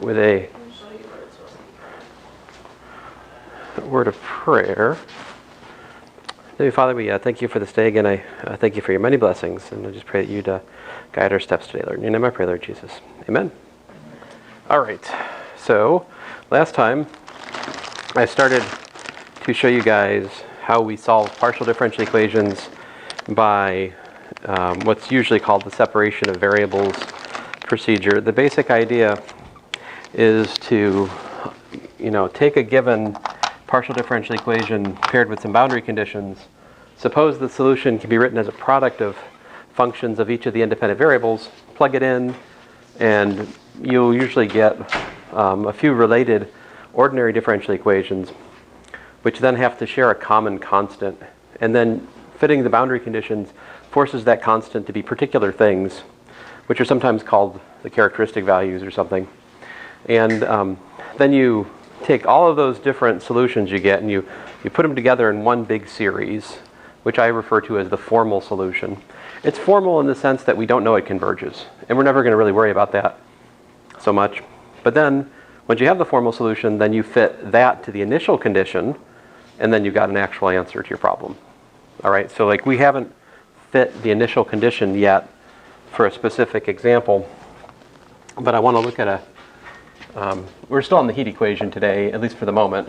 with a word of prayer. Heavenly Father, we thank you for this day again. I thank you for your many blessings, and I just pray that you'd guide our steps today, Lord. In your name I pray, Lord Jesus. Amen. All right. So last time I started to show you guys how we solve partial differential equations by what's usually called the separation of variables procedure. The basic idea is to, take a given partial differential equation paired with some boundary conditions. Suppose the solution can be written as a product of functions of each of the independent variables. Plug it in, and you'll usually get a few related ordinary differential equations, which then have to share a common constant. And then fitting the boundary conditions forces that constant to be particular things, which are sometimes called the characteristic values or something. And then you take all of those different solutions you get and you put them together in one big series, which I refer to as the formal solution. It's formal in the sense that we don't know it converges, and we're never going to really worry about that so much. But then, once you have the formal solution, then you fit that to the initial condition, and then you've got an actual answer to your problem. All right, so like we haven't fit the initial condition yet for a specific example, but I want to look at we're still on the heat equation today, at least for the moment.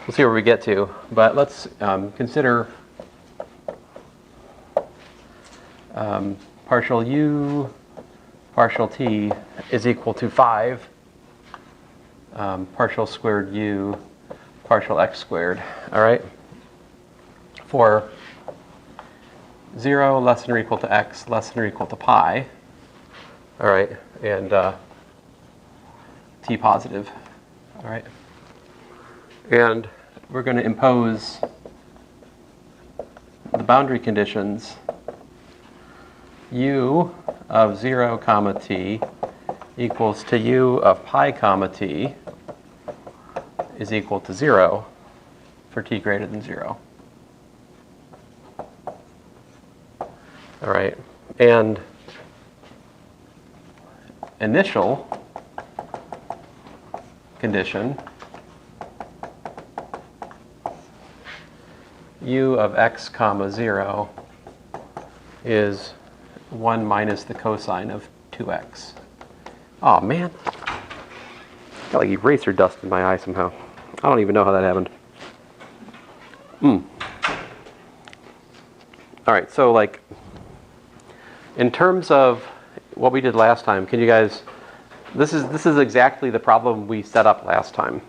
We'll see where we get to, but let's consider partial u partial t is equal to 5 partial squared u partial x squared, all right? For 0 less than or equal to x less than or equal to pi, all right, and t positive, all right? And we're going to impose the boundary conditions u of 0 comma t equals to u of pi comma t is equal to 0 for t greater than 0. All right, and initial condition u of x comma 0 is 1 minus the cosine of 2x. Oh man, got like eraser dust in my eye somehow. I don't even know how that happened. All right, so like in terms of what we did last time, can you guys, this is exactly the problem we set up last time,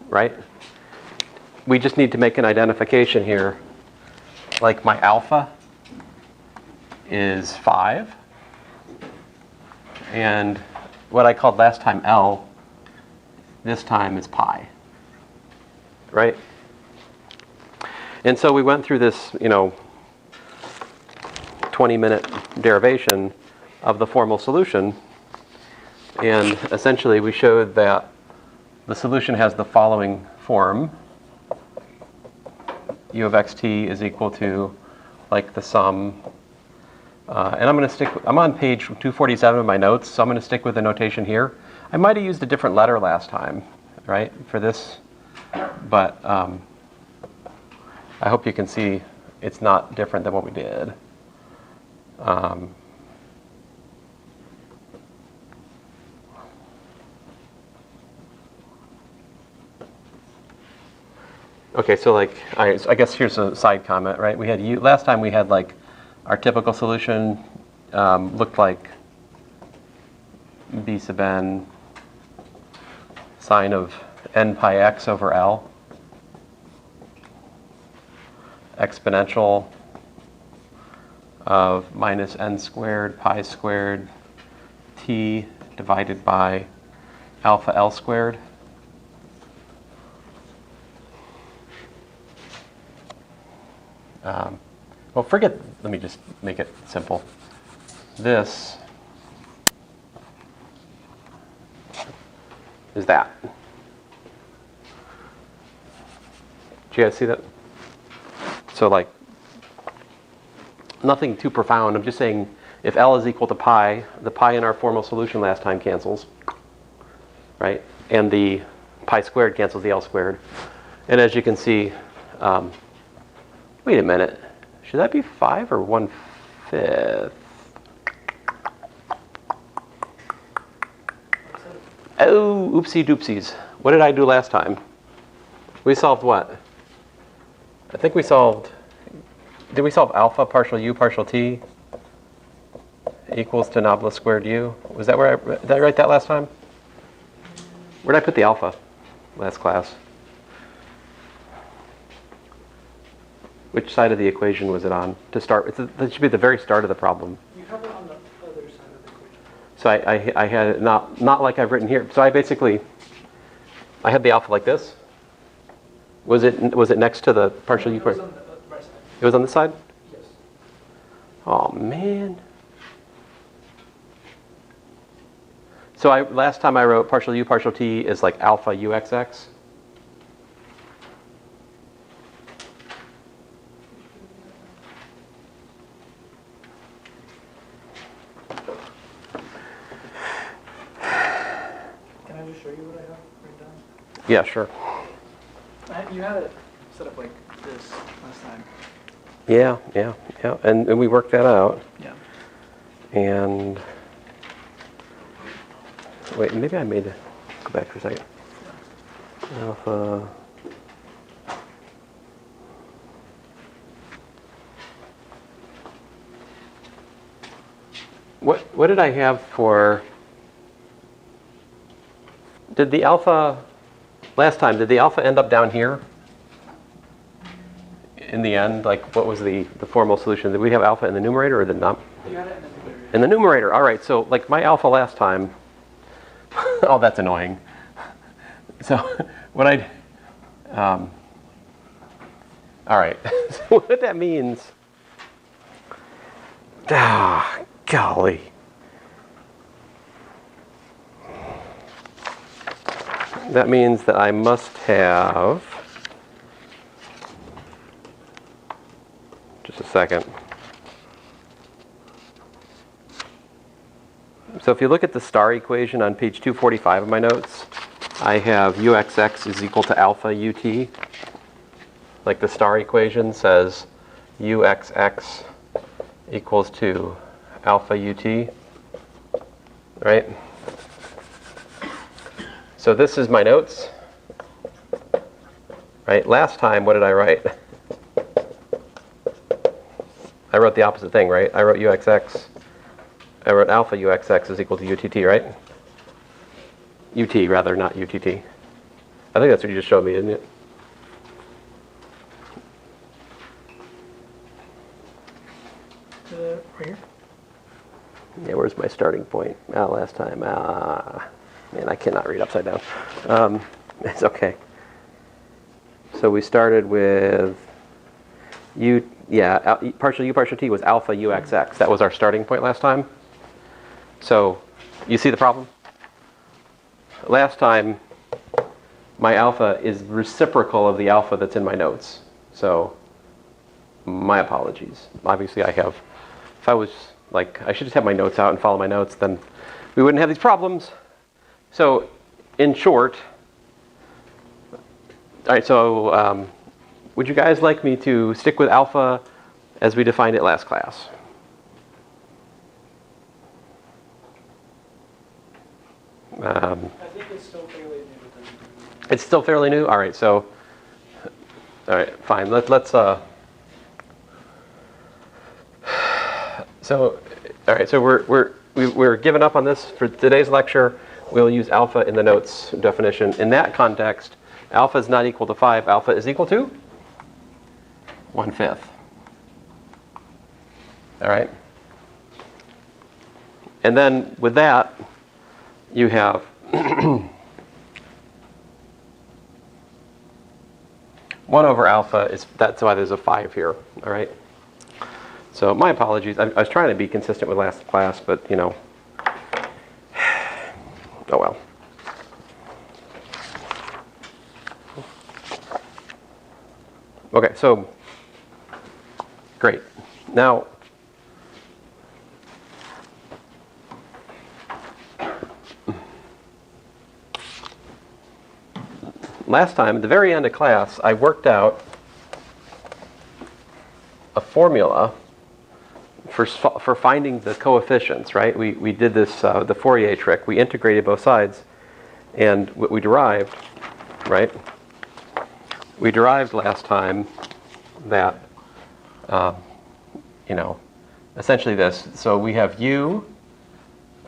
right? We just need to make an identification here. Like my alpha is 5, and what I called last time L, this time is pi, right? And so we went through this, 20-minute derivation of the formal solution, and essentially we showed that the solution has the following form. U of xt is equal to like the sum, and I'm on page 247 of my notes, so I'm going to stick with the notation here. I might have used a different letter last time, right, for this, but I hope you can see it's not different than what we did. Okay, so like, I guess here's a side comment, right? We had last time we had like our typical solution looked like b sub n sine of n pi x over L exponential of minus n squared pi squared t divided by alpha L squared. Well, let me just make it simple. This is that. Do you guys see that? So like, nothing too profound. I'm just saying if L is equal to pi, the pi in our formal solution last time cancels. right? And the pi squared cancels the L squared. And as you can see, wait a minute, should that be 5 or 1/5? Oh, oopsie doopsies. What did I do last time? We solved what? I think we solved, did we solve alpha partial u partial t equals to nabla squared u? Was that where did I write that last time? Where did I put the alpha last class? Which side of the equation was it on to start? That should be the very start of the problem. You have it on the other side of the equation. So I had it not like I've written here. So I had the alpha like this. Was it next to the partial u? It was on the right side. It was on this side? Yes. Oh man. So last time I wrote partial u partial t is like alpha uxx. Can I just show you what I have written down? Yeah, sure. You had it set up like this last time. Yeah. And we worked that out. Yeah. And wait, maybe I made it. Go back for a second. Alpha. What did I have for? Did the alpha last time? Did the alpha end up down here? In the end, like what was the formal solution? Did we have alpha in the numerator or did not? You had it in the numerator. In the numerator. All right. So like my alpha last time. Oh, that's annoying. So what all right. So what that means. Golly. That means that I must have. Just a second. So if you look at the star equation on page 245 of my notes, I have uxx is equal to alpha ut. Like the star equation says uxx equals to alpha ut, right? So this is my notes, right? Last time, what did I write? I wrote the opposite thing, right? I wrote uxx. I wrote alpha uxx is equal to utt, right? Ut, rather, not utt. I think that's what you just showed me, isn't it? Right here? Yeah, where's my starting point? Last time. Man, I cannot read upside down. It's okay. So we started with partial u partial t was alpha uxx. That was our starting point last time. So you see the problem? Last time, my alpha is reciprocal of the alpha that's in my notes. So my apologies. Obviously if I was like, I should just have my notes out and follow my notes, then we wouldn't have these problems. So in short, all right, so would you guys like me to stick with alpha as we defined it last class? I think it's still fairly new. It's still fairly new? All right, so, all right, fine. Let's so, all right, so we're giving up on this for today's lecture. We'll use alpha in the notes definition. In that context, alpha is not equal to 5. Alpha is equal to 1/5. All right? And then with that, you have 1 over alpha. That's why there's a 5 here. All right? So my apologies. I was trying to be consistent with last class, but, you know. Oh well. Okay, so great. Now, last time, at the very end of class, I worked out a formula for finding the coefficients, right? We did this, the Fourier trick. We integrated both sides, and what we derived, right? We derived last time that, essentially this. So we have u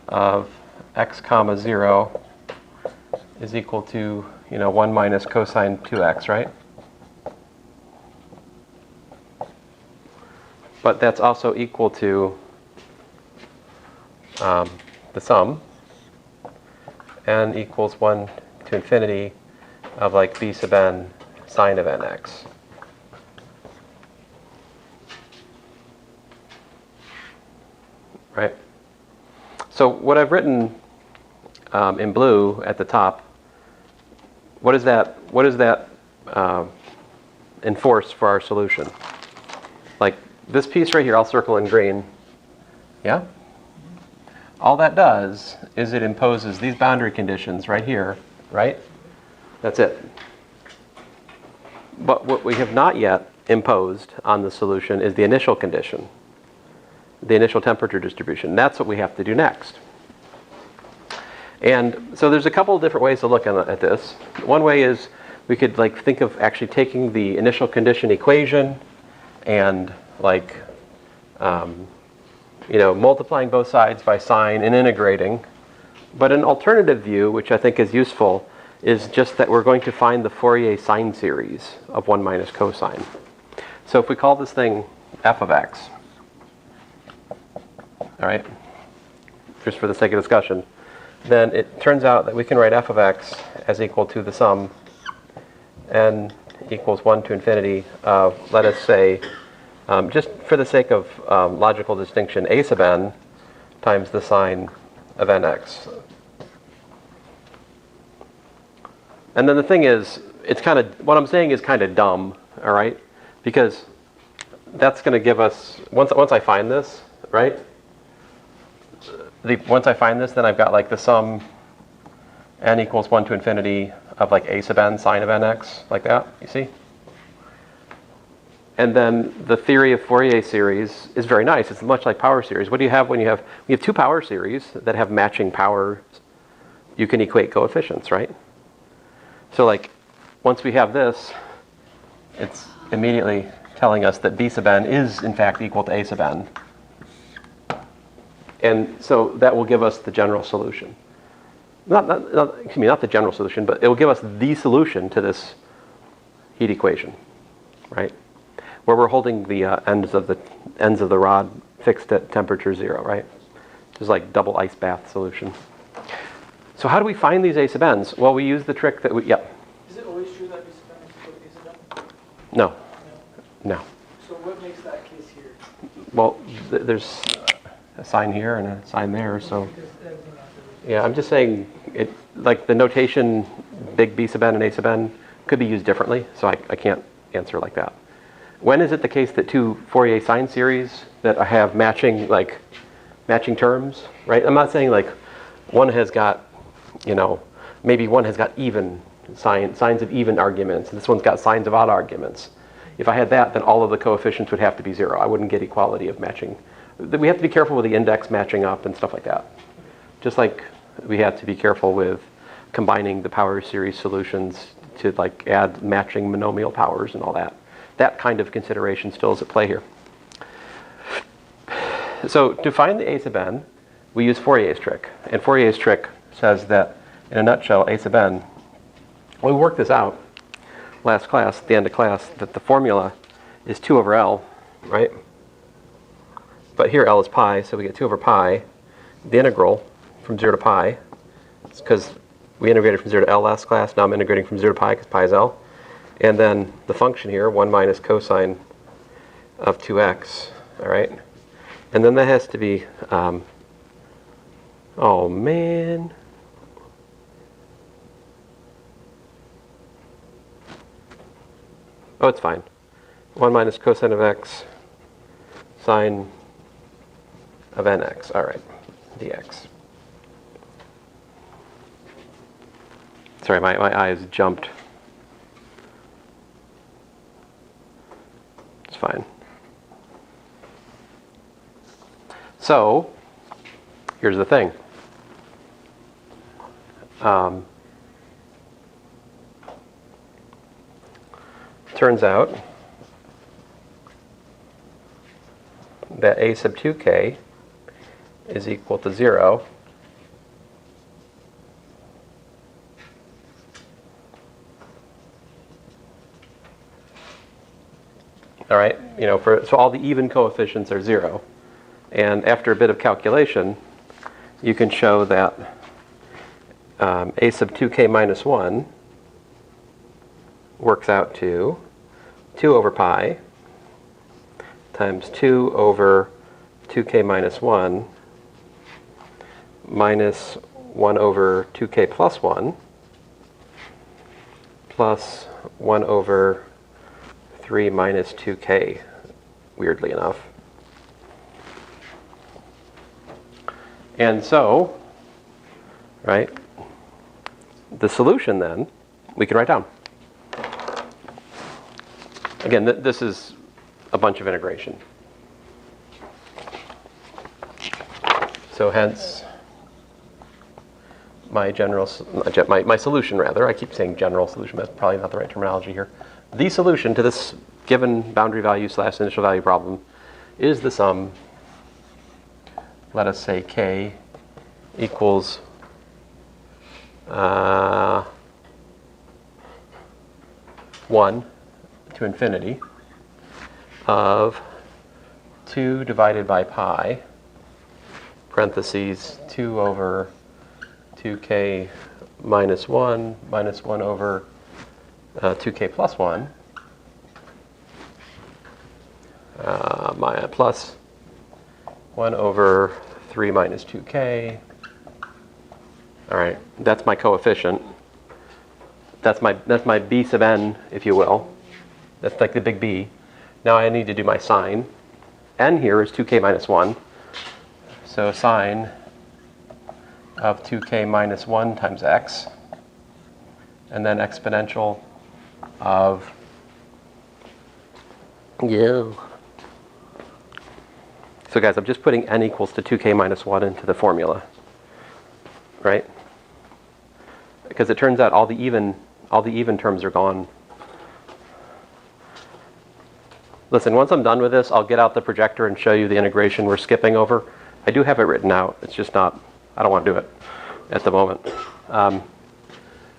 of x comma 0 is equal to, 1 minus cosine 2x, right? But that's also equal to the sum, n equals 1 to infinity of like b sub n sine of nx. Right? So what I've written in blue at the top, what does that enforce for our solution? Like this piece right here, I'll circle in green. Yeah? All that does is it imposes these boundary conditions right here, right? That's it. But what we have not yet imposed on the solution is the initial condition, the initial temperature distribution. That's what we have to do next. And so there's a couple of different ways to look at this. One way is we could think of actually taking the initial condition equation and multiplying both sides by sine and integrating. But an alternative view, which I think is useful, is just that we're going to find the Fourier sine series of 1 minus cosine. So if we call this thing f of x, all right, just for the sake of discussion, then it turns out that we can write f of x as equal to the sum n equals 1 to infinity of, let us say, just for the sake of logical distinction, a sub n times the sine of nx. And then the thing is, what I'm saying is kind of dumb, all right? Because that's going to give us, once I find this, right? Once I find this, then I've got the sum n equals 1 to infinity of a sub n sine of nx, like that, you see? And then the theory of Fourier series is very nice. It's much like power series. What do you have when you have two power series that have matching powers? You can equate coefficients, right? So once we have this, it's immediately telling us that b sub n is in fact equal to a sub n. And so that will give us the general solution. Not the general solution, but it will give us the solution to this heat equation, right? Where we're holding the ends of the rod fixed at temperature 0, right? This is double ice bath solution. So how do we find these a sub n's? Well, we use the trick that Is it always true that b sub n is equal to a sub n? No. No. So what makes that case here? Well, there's a sign here and a sign there, so yeah, I'm just saying it the notation big B sub n and a sub n could be used differently, so I can't answer like that. When is it the case that two Fourier sine series that have matching terms, right? I'm not saying one has got, maybe one has got even signs of even arguments, and this one's got signs of odd arguments. If I had that, then all of the coefficients would have to be 0. I wouldn't get equality of matching. We have to be careful with the index matching up and stuff like that. Just like we have to be careful with combining the power series solutions to add matching monomial powers and all that. That kind of consideration still is at play here. So to find the a sub n, we use Fourier's trick. And Fourier's trick says that, in a nutshell, a sub n, we worked this out last class, at the end of class, that the formula is 2 over L, right? But here L is pi, so we get 2 over pi. The integral from 0 to pi, it's because we integrated from 0 to L last class. Now I'm integrating from 0 to pi because pi is L. And then the function here, 1 minus cosine of 2x, all right? And then that has to be, oh man. Oh, it's fine. 1 minus cosine of x sine of nx, all right, dx. Sorry, my eyes jumped fine. So, here's the thing. Turns out that a sub 2k is equal to 0 all right, so all the even coefficients are 0. And after a bit of calculation, you can show that a sub 2k minus 1 works out to 2 over pi times 2 over 2k minus 1 minus 1 over 2k plus 1 plus 1 over 3 minus 2k, weirdly enough. And so, right, the solution then, we can write down. Again, this is a bunch of integration. So hence, my solution rather, I keep saying general solution, that's probably not the right terminology here. The solution to this given boundary value / initial value problem is the sum, let us say k equals 1 to infinity of 2 divided by pi, parentheses 2 over 2k minus 1 minus 1 over 2k plus 1 plus 1 over 3 minus 2k. All right, that's my coefficient. That's my b sub n, if you will. That's like the big B. Now I need to do my sine. N here is 2k minus 1. So sine of 2k minus 1 times x. And then exponential of, So guys, I'm just putting n equals to 2k minus 1 into the formula, right? Because it turns out all the even terms are gone. Listen, once I'm done with this, I'll get out the projector and show you the integration we're skipping over. I do have it written out. It's just not, I don't want to do it at the moment. All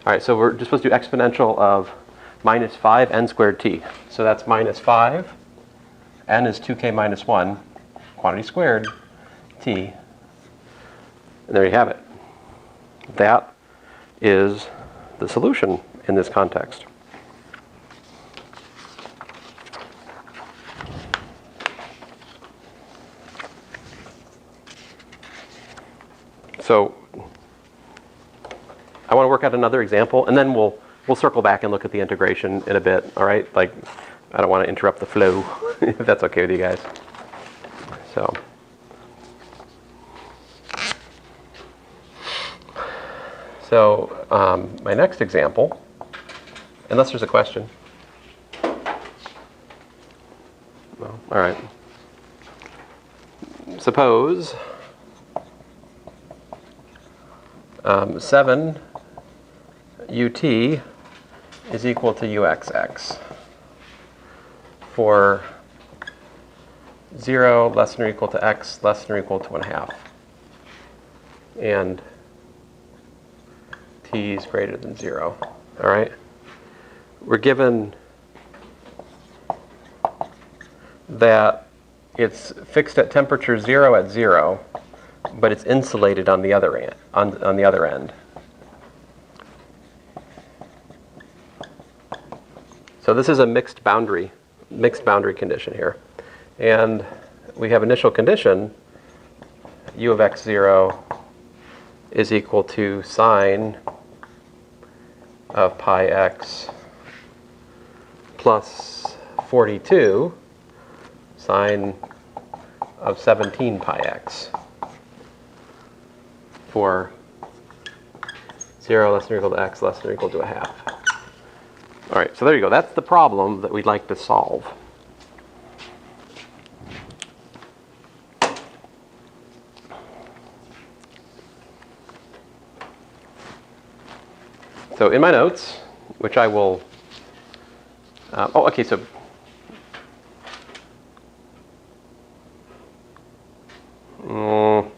right, so we're just supposed to do exponential of minus 5 n squared t. So that's minus 5. N is 2k minus 1, quantity squared, t. And there you have it. That is the solution in this context. So I want to work out another example, and then we'll circle back and look at the integration in a bit, all right? Like, I don't want to interrupt the flow, if that's okay with you guys. So my next example, unless there's a question. No, all right. Suppose 7 ut is equal to uxx for 0 less than or equal to x less than or equal to 1/2. And t is greater than 0. All right? We're given that it's fixed at temperature 0 at 0, but it's insulated on the other end. On the other end. So this is a mixed boundary condition here. And we have initial condition, u of x0 is equal to sine of pi x plus 42 sine of 17 pi x for 0 less than or equal to x less than or equal to 1/2. All right, so there you go. That's the problem that we'd like to solve. so in my notes, which I will, okay, so all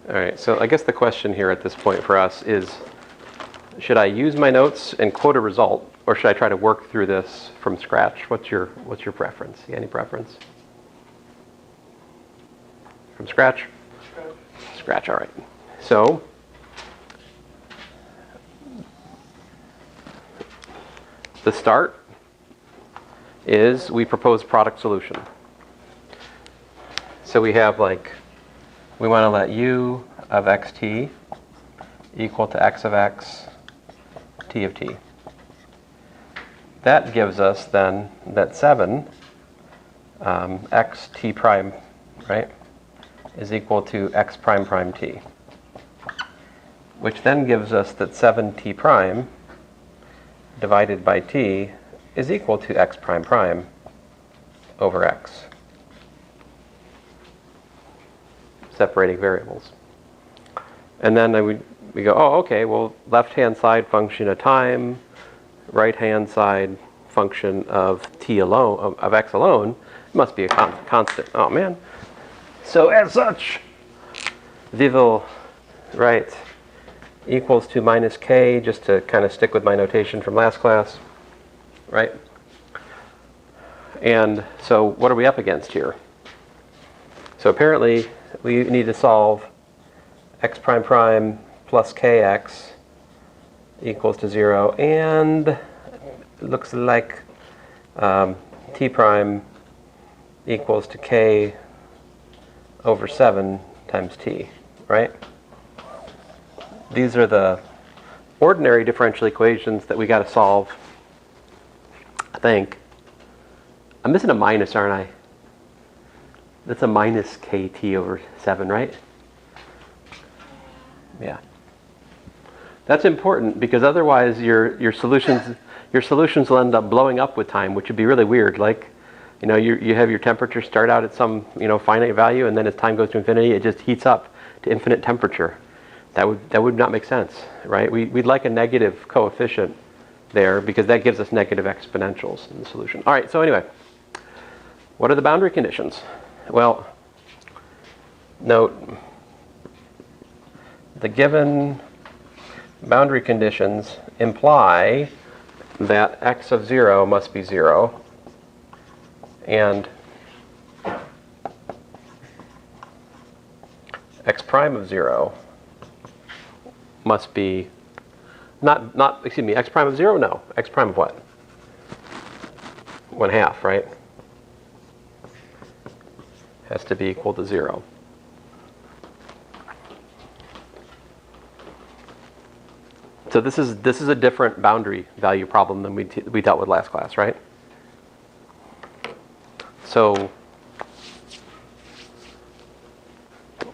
right, so I guess the question here at this point for us is, should I use my notes and quote a result, or should I try to work through this from scratch? What's your preference? Any preference? From scratch? Scratch, all right. So, the start is we propose product solution. So we have like, we want to let u of xt equal to x of x, t of t. That gives us then that 7 x t prime, right, is equal to x prime prime t, which then gives us that 7t prime divided by t is equal to x prime prime over x, separating variables. And then we go, oh, okay, well, left-hand side function of time, right-hand side function of t alone, of x alone, must be a constant. Oh, man. So as such, we will write equals to minus k, just to kind of stick with my notation from last class, right? And so what are we up against here? So apparently we need to solve x prime prime plus kx equals to 0, and it looks like t prime equals to k over 7 times t, right? These are the ordinary differential equations that we got to solve, I think. I'm missing a minus, aren't I? That's a minus kt over 7, right? Yeah. That's important because otherwise your solutions will end up blowing up with time, which would be really weird. Like, you know, you have your temperature start out at some, you know, finite value, and then as time goes to infinity, it just heats up to infinite temperature. That would not make sense, right? We'd like a negative coefficient there because that gives us negative exponentials in the solution. All right, so anyway, what are the boundary conditions? Well, note the given boundary conditions imply that x of 0 must be 0 and x prime of 0 must be x prime of 0? No. X prime of what? 1/2, right? Has to be equal to 0. So this is a different boundary value problem than we dealt with last class, right? So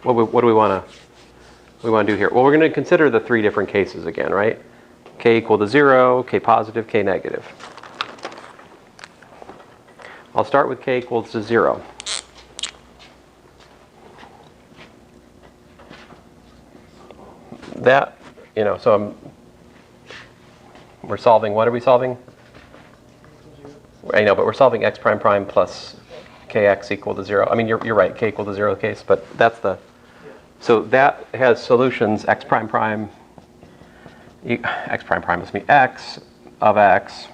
what do we want to do here? Well, we're going to consider the 3 different cases again, right? K equal to 0, k positive, k negative. I'll start with k equals to 0. That, you know, so we're solving, what are we solving? I know, but we're solving x prime prime plus kx equal to 0. I mean, you're right, k equal to 0 case, but that's the, so that has solutions x prime prime must be x of x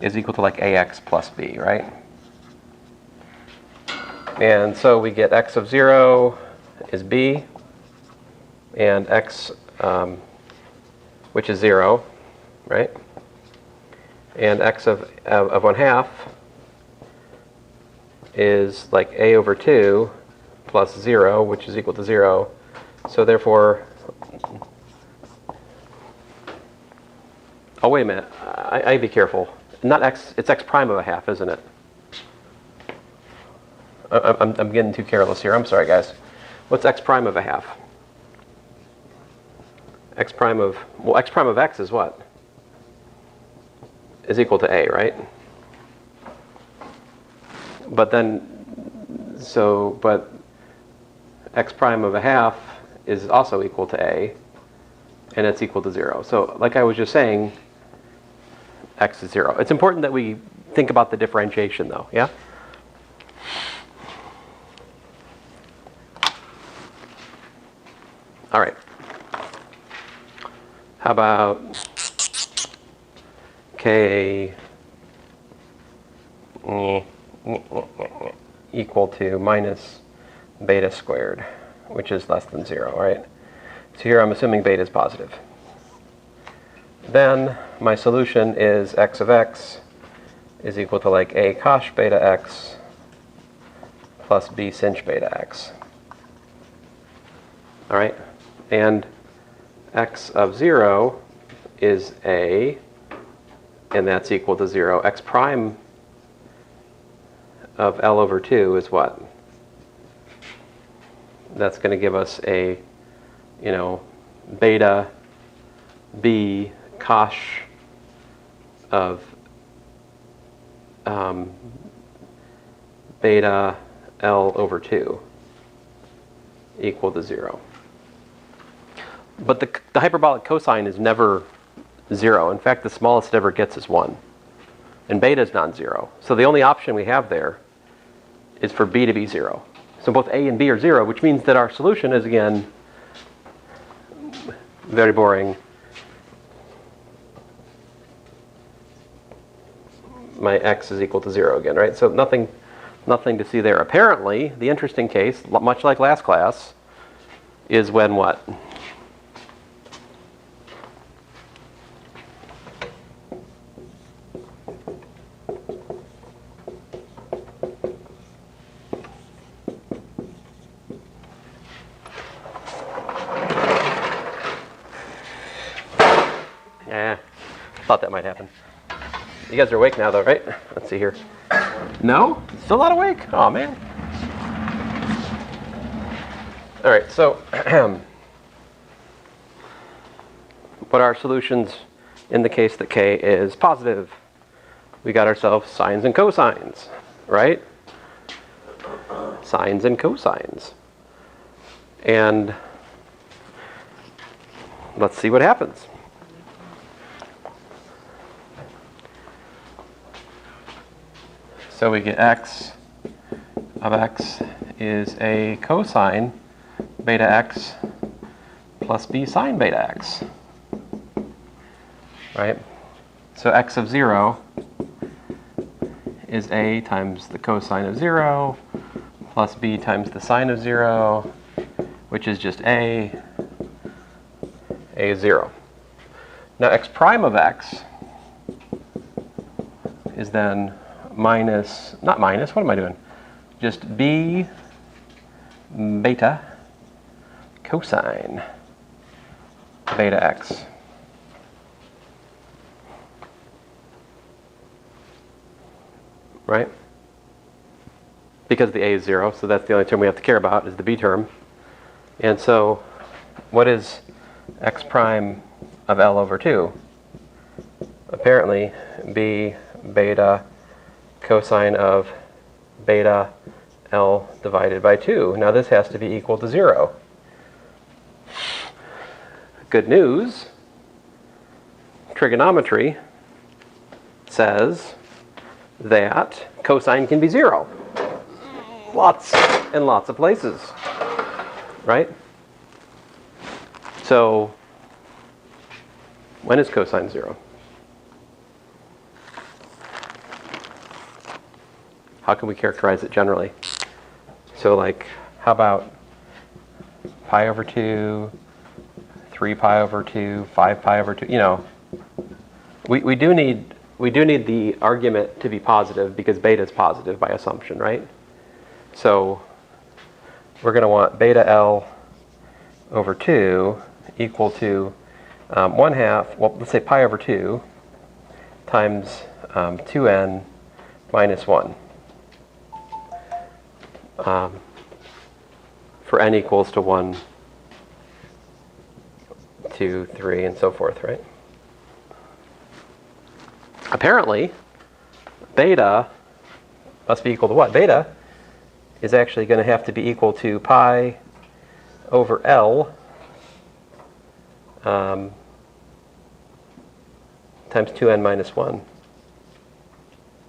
is equal to like ax plus b, right? And so we get x of 0 is b, and x, which is 0, right? And x of 1/2 is like a over 2 plus 0, which is equal to 0. So therefore, oh, wait a minute. I'd be careful. Not x, it's x prime of 1/2, isn't it? I'm getting too careless here. I'm sorry, guys. What's x prime of 1/2? X prime of x is what? Is equal to a, right? But then, so, but x prime of a half is also equal to a, and it's equal to 0. So like I was just saying, x is 0. It's important that we think about the differentiation though, yeah? All right. How about k equal to minus beta squared, which is less than 0, right? So here I'm assuming beta is positive. Then my solution is x of x is equal to like a cosh beta x plus b sinh beta x. All right? And x of 0 is a, and that's equal to 0. X prime of L over 2 is what? That's going to give us a, beta b cosh of beta L over 2 equal to 0. But the hyperbolic cosine is never 0. In fact, the smallest it ever gets is 1. And beta is non-zero. So the only option we have there is for b to be 0. So both a and b are 0, which means that our solution is, again, very boring. My x is equal to 0 again, right? So nothing to see there. Apparently, the interesting case, much like last class, is when what? Thought that might happen. You guys are awake now, though, right? Let's see here. No? Still not awake? Oh, man. All right, so what are our solutions in the case that k is positive? We got ourselves sines and cosines, right? Sines and cosines. And let's see what happens. So we get x of x is a cosine beta x plus b sine beta x, right? So x of 0 is a times the cosine of 0 plus b times the sine of 0, which is just a is 0. Now x prime of x is then minus, not minus, what am I doing? Just b beta cosine beta x. Right? Because the a is 0, so that's the only term we have to care about is the b term. And so what is x prime of L over 2? Apparently b beta cosine of beta L divided by 2. Now this has to be equal to 0. Good news. Trigonometry says that cosine can be 0. Lots and lots of places. Right? So when is cosine 0? How can we characterize it generally? So like, how about pi over 2, 3 pi over 2, 5 pi over 2? We do need the argument to be positive because beta is positive by assumption, right? So we're going to want beta L over 2 equal to 1/2, well, let's say pi over 2 times 2n minus 1. For n equals to 1, 2, 3, and so forth, right? Apparently, beta must be equal to what? Beta is actually going to have to be equal to pi over L times 2n minus 1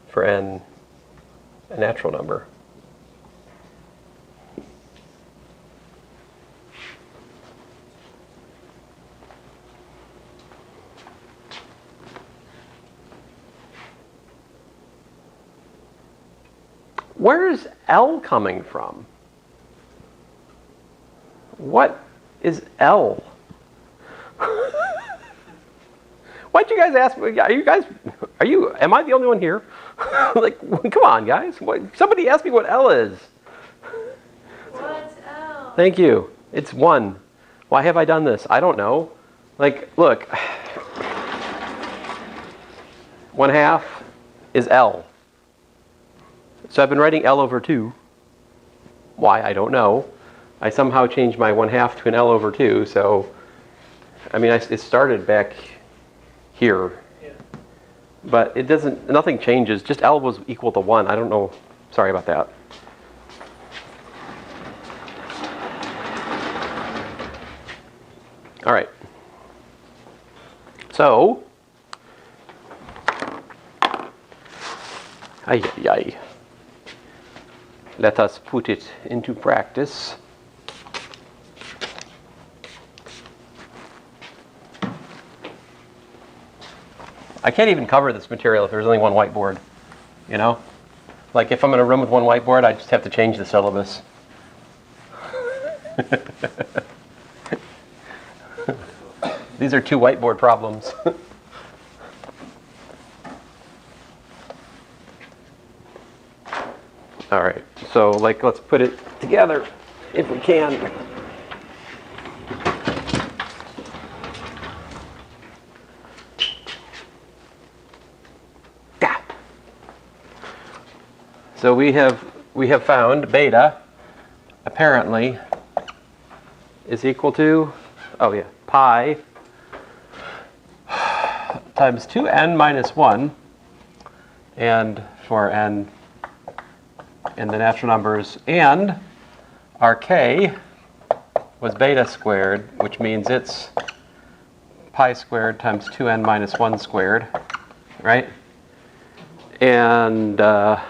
for n a natural number. Where is L coming from? What is L? Why'd you guys ask me? Am I the only one here? Like, come on, guys. Somebody ask me what L is. What's L? Thank you. It's 1. Why have I done this? I don't know. Like, look. 1/2 is L. So I've been writing L over 2. Why? I don't know. I somehow changed my 1/2 to an L over 2. So, I mean, it started back here. Yeah. But it doesn't, nothing changes. Just L was equal to 1. I don't know. Sorry about that. All right. So, let us put it into practice. I can't even cover this material if there's only one whiteboard, you know? Like if I'm in a room with one whiteboard, I just have to change the syllabus. These are 2 whiteboard problems. All right, so let's put it together if we can. Yeah. So we have found beta apparently is equal to, pi times 2n minus 1, and for n in the natural numbers, and our k was beta squared, which means it's pi squared times 2n minus 1 squared, right? And that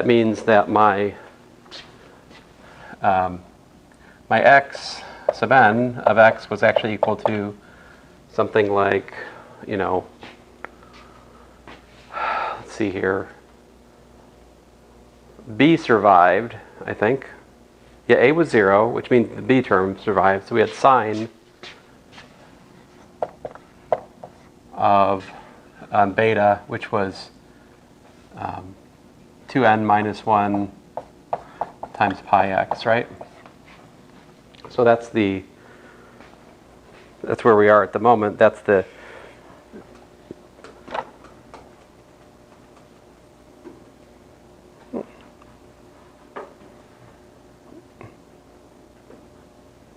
means that my x sub n of x was actually equal to something like, let's see here, b survived, I think. Yeah, a was 0, which means the b term survived. So we had sine of beta, which was 2n minus 1 times pi x, right? So that's where we are at the moment. That's the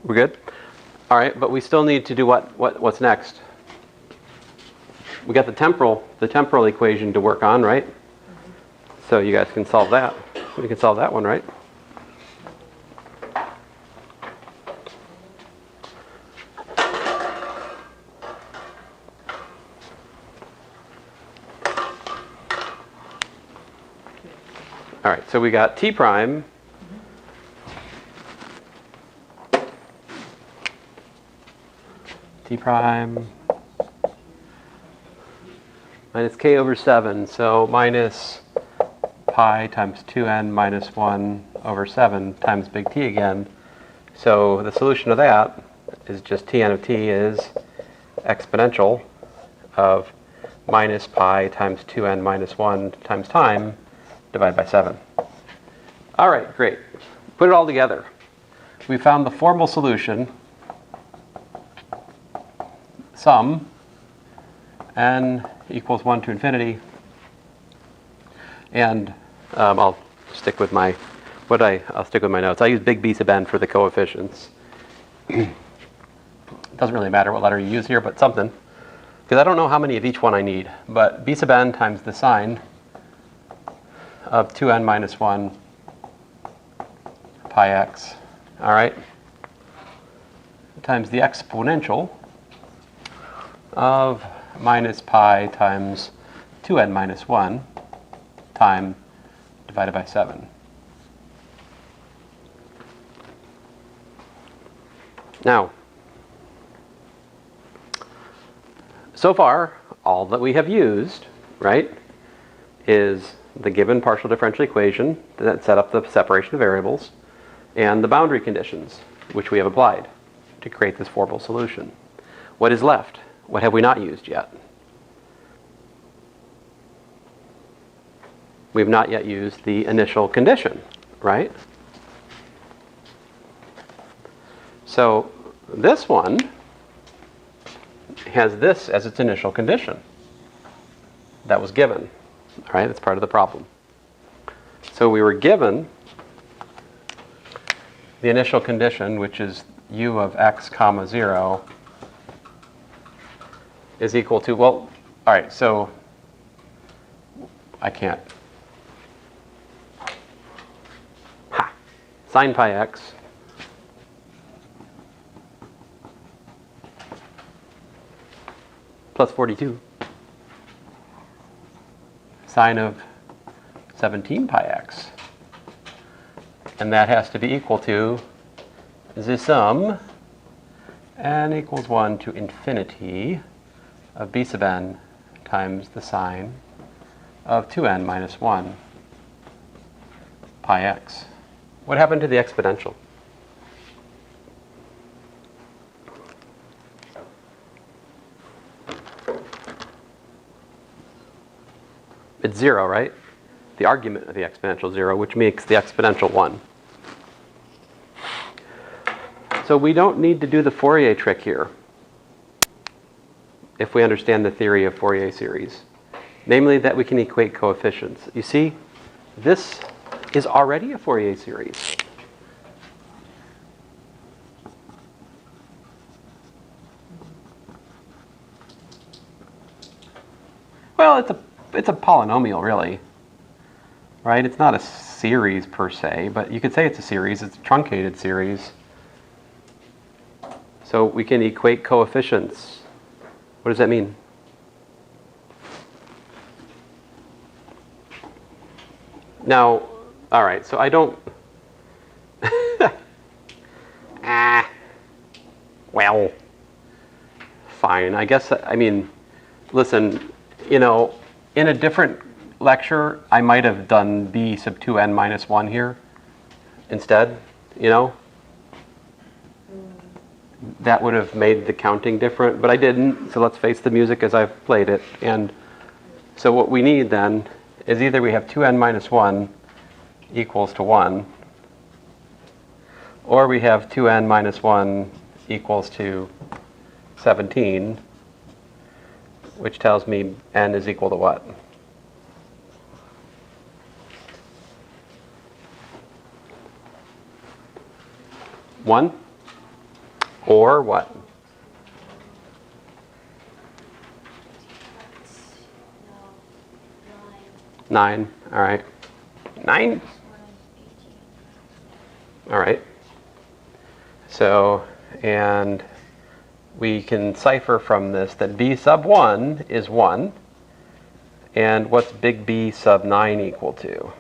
We're good? All right, but we still need to do what's next? We got the temporal equation to work on, right? So you guys can solve that. We can solve that one, right? All right, so we got t prime minus k over 7, so minus pi times 2n minus 1 over 7 times big T again. So the solution of that is just Tn of t is exponential of minus pi times 2n minus 1 times time divided by 7. All right, great. Put it all together. We found the formal solution, sum n equals 1 to infinity, and I'll stick with my notes. I use big B sub n for the coefficients. It doesn't really matter what letter you use here, but something, because I don't know how many of each one I need. But B sub n times the sine of 2n minus 1 pi x all right, times the exponential of minus pi times 2n minus 1 time divided by 7. Now, so far, all that we have used, right, is the given partial differential equation that set up the separation of variables and the boundary conditions, which we have applied to create this formal solution. What is left? What have we not used yet? We've not yet used the initial condition, right? So this one has this as its initial condition that was given, all right? That's part of the problem. So we were given the initial condition, which is u of x comma 0 is equal to, well, all right, so I can't. Ha! Sine pi x plus 42 sine of 17 pi x. And that has to be equal to the sum n equals 1 to infinity of b sub n times the sine of 2n minus 1 pi x. What happened to the exponential? It's 0, right? The argument of the exponential 0, which makes the exponential 1. So we don't need to do the Fourier trick here if we understand the theory of Fourier series. Namely, that we can equate coefficients. You see, this is already a Fourier series. Well, it's a polynomial, really. Right? It's not a series per se, but you could say it's a series. It's a truncated series. So we can equate coefficients. What does that mean? Now, all right, so I don't... well, fine. I guess, I mean, listen, you know, in a different lecture, I might have done b sub 2n minus 1 here instead, you know? That would have made the counting different, but I didn't, so let's face the music as I've played it. And so what we need then is either we have 2n minus 1 equals to 1, or we have 2n minus 1 equals to 17, which tells me n is equal to what? One? Or what? No, 9. 9. All right. 9? All right. So, and we can cipher from this that b sub 1 is 1. And what's big B sub 9 equal to?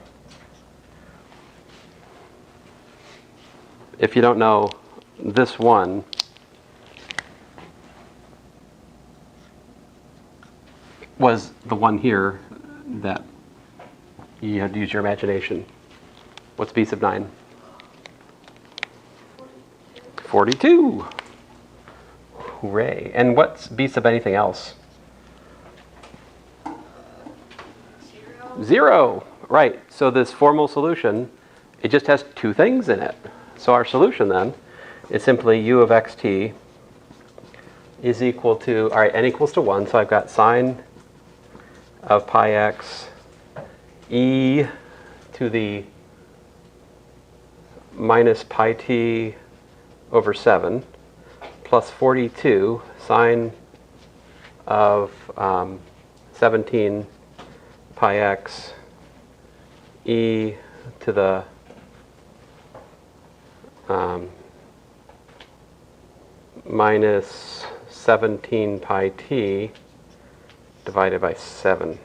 If you don't know, this one was the one here that you had to use your imagination. What's b sub 9? 42. Hooray. And what's b sub anything else? 0. Right. So this formal solution, it just has two things in it. So our solution then is simply u of xt is equal to, all right, n equals to 1. So I've got sine of pi x e to the minus pi t over 7 plus 42 sine of 17 pi x e to the minus 17 pi t divided by 7.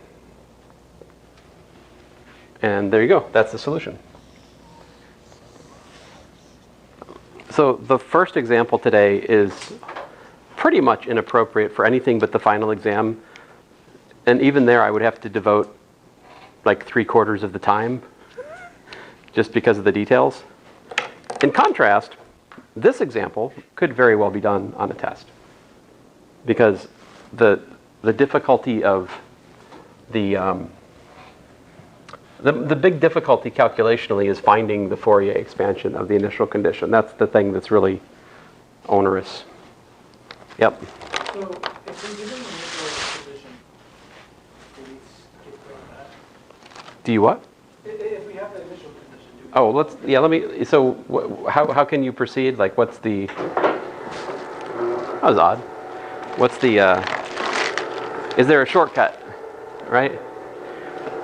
And there you go. That's the solution. So the first example today is pretty much inappropriate for anything but the final exam. And even there, I would have to devote like 3/4 of the time just because of the details. In contrast, this example could very well be done on a test because the difficulty of the big difficulty calculationally is finding the Fourier expansion of the initial condition. That's the thing that's really onerous. Yep. So if we're given the initial position, do we skip over that? Do you what? If we have the initial position, do we? Oh, let me, so how can you proceed? Like what's the, that was odd. What's the, is there a shortcut, right?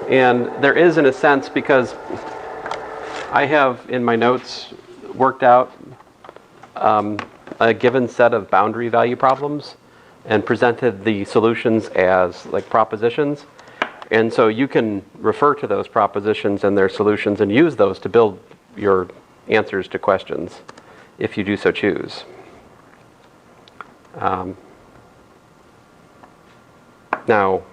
And there is in a sense because I have in my notes worked out a given set of boundary value problems and presented the solutions as like propositions. And so you can refer to those propositions and their solutions and use those to build your answers to questions if you do so choose. Now,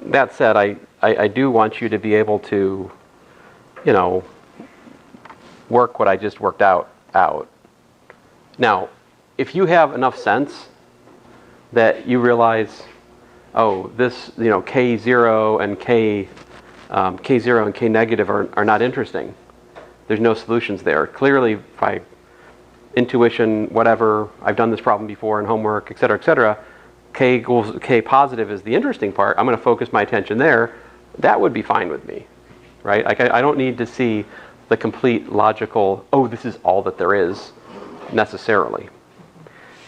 that said, I do want you to be able to, work what I just worked out. Now, if you have enough sense that you realize, oh, this, K0 and K0 and K negative are not interesting. There's no solutions there. Clearly, by intuition, whatever, I've done this problem before in homework, et cetera, K equals K positive is the interesting part. I'm going to focus my attention there. That would be fine with me, right? Like I don't need to see the complete logical, oh, this is all that there is, necessarily.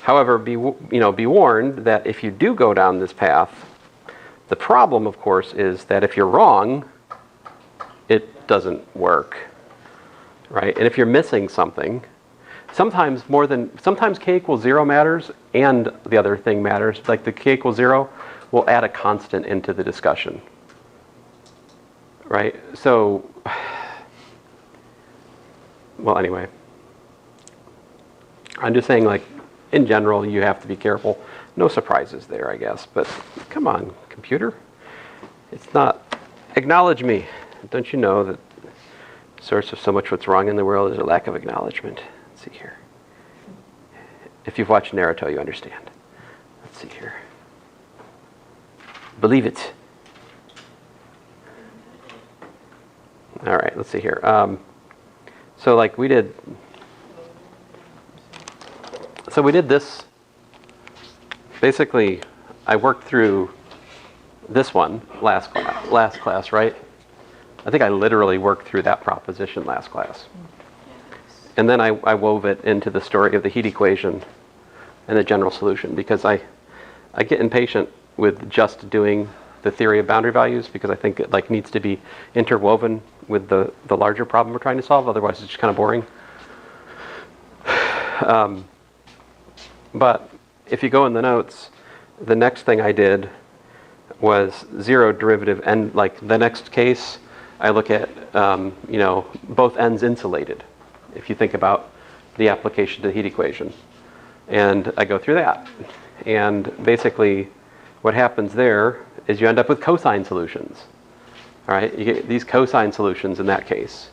However, be warned that if you do go down this path, the problem, of course, is that if you're wrong, it doesn't work, right? And if you're missing something, sometimes K equals 0 matters and the other thing matters. Like the K equals 0 will add a constant into the discussion, right? So, well, anyway, I'm just saying, like, in general, you have to be careful. No surprises there, I guess, but come on, computer. It's not, acknowledge me. Don't you know that the source of so much what's wrong in the world is a lack of acknowledgement? Let's see here. If you've watched Naruto, you understand. Let's see here. Believe it. All right, let's see here. So like we did this. Basically, I worked through this one last class, right? I think I literally worked through that proposition last class. And then I wove it into the story of the heat equation and the general solution because I get impatient with just doing the theory of boundary values because I think it like needs to be interwoven with the larger problem we're trying to solve. Otherwise, it's just kind of boring. But if you go in the notes, the next thing I did was zero derivative, and like the next case, I look at both ends insulated. If you think about the application to the heat equation, and I go through that, and basically, what happens there is you end up with cosine solutions. All right, you get these cosine solutions in that case.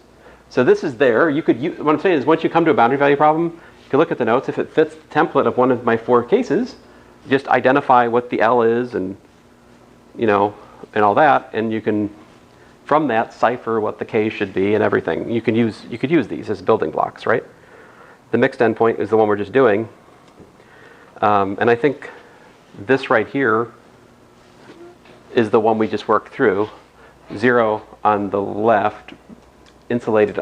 So this is there. What I'm saying is, once you come to a boundary value problem, you can look at the notes. If it fits the template of one of my 4 cases, just identify what the L is, and and all that, and you can, from that, cipher what the K should be and everything. You could use these as building blocks, right? The mixed endpoint is the one we're just doing, and I think this right here is the one we just worked through. 0 on the left, insulated,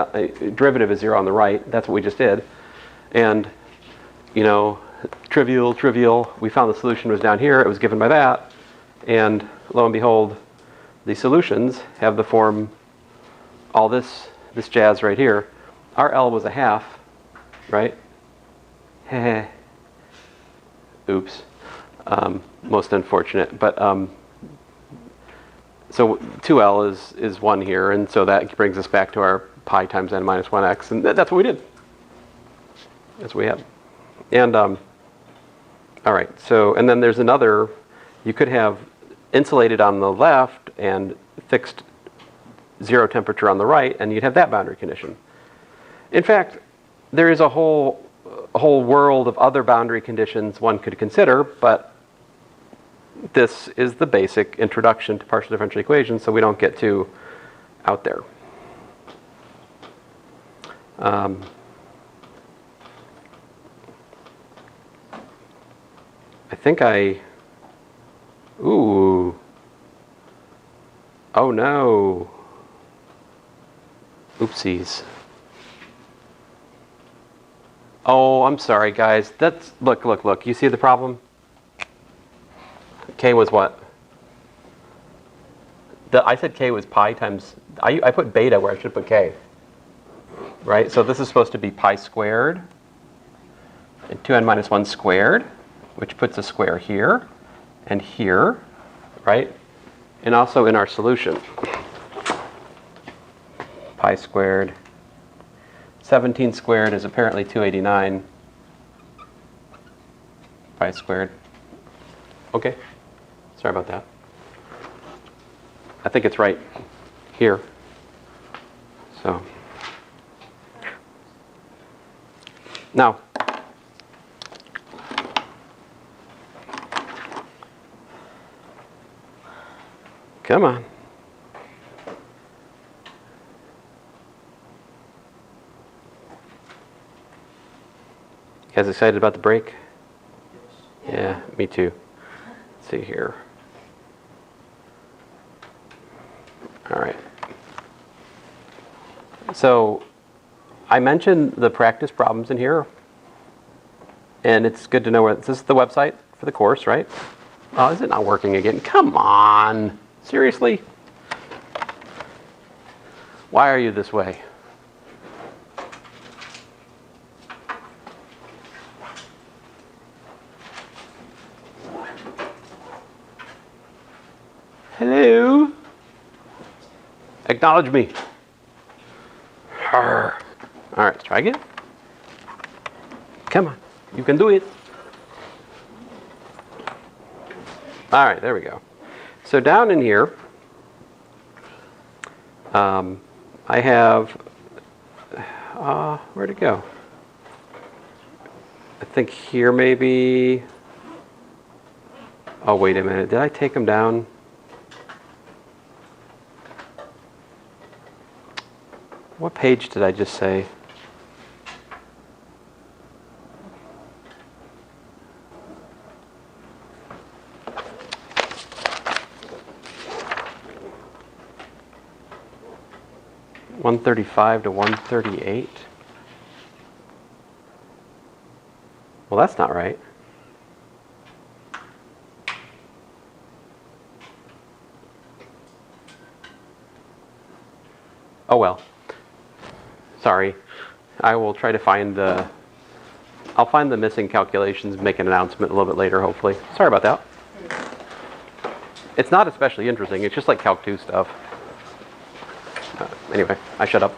derivative is 0 on the right. That's what we just did. And, trivial, we found the solution was down here. It was given by that. And lo and behold, the solutions have the form, all this jazz right here. our L was a half, right? Heh. Oops. Most unfortunate. But so 2L is 1 here, and so that brings us back to our pi times n minus 1x, and that's what we did. That's what we had. And all right, so, and then there's another, you could have insulated on the left and fixed 0 temperature on the right, and you'd have that boundary condition. In fact, there is a whole world of other boundary conditions one could consider, but this is the basic introduction to partial differential equations, so we don't get too out there. I think ooh. Oh no. Oopsies. Oh, I'm sorry, guys. That's, look. You see the problem? K was what? I said K was pi times, I put beta where I should put K. Right? So this is supposed to be pi squared and 2n minus 1 squared, which puts a square here and here, right? And also in our solution. Pi squared. 17 squared is apparently 289. Pi squared. Okay. Sorry about that. I think it's right here. So. Now. Come on. You guys excited about the break? Yeah, me too. Let's see here. All right. So I mentioned the practice problems in here, and it's good to know where this is the website for the course, right? Oh, is it not working again? Come on. Seriously? Why are you this way? Hello? Acknowledge me. Arr. All right, let's try again. Come on, you can do it. All right, there we go. So down in here, I have, where'd it go? I think here maybe, oh, wait a minute, did I take them down? What page did I just say? (135 to 138). Well, that's not right. Oh well. Sorry. I will try to find I'll find the missing calculations and make an announcement a little bit later, hopefully. Sorry about that. It's not especially interesting. It's just like Calc 2 stuff. Anyway, I shut up.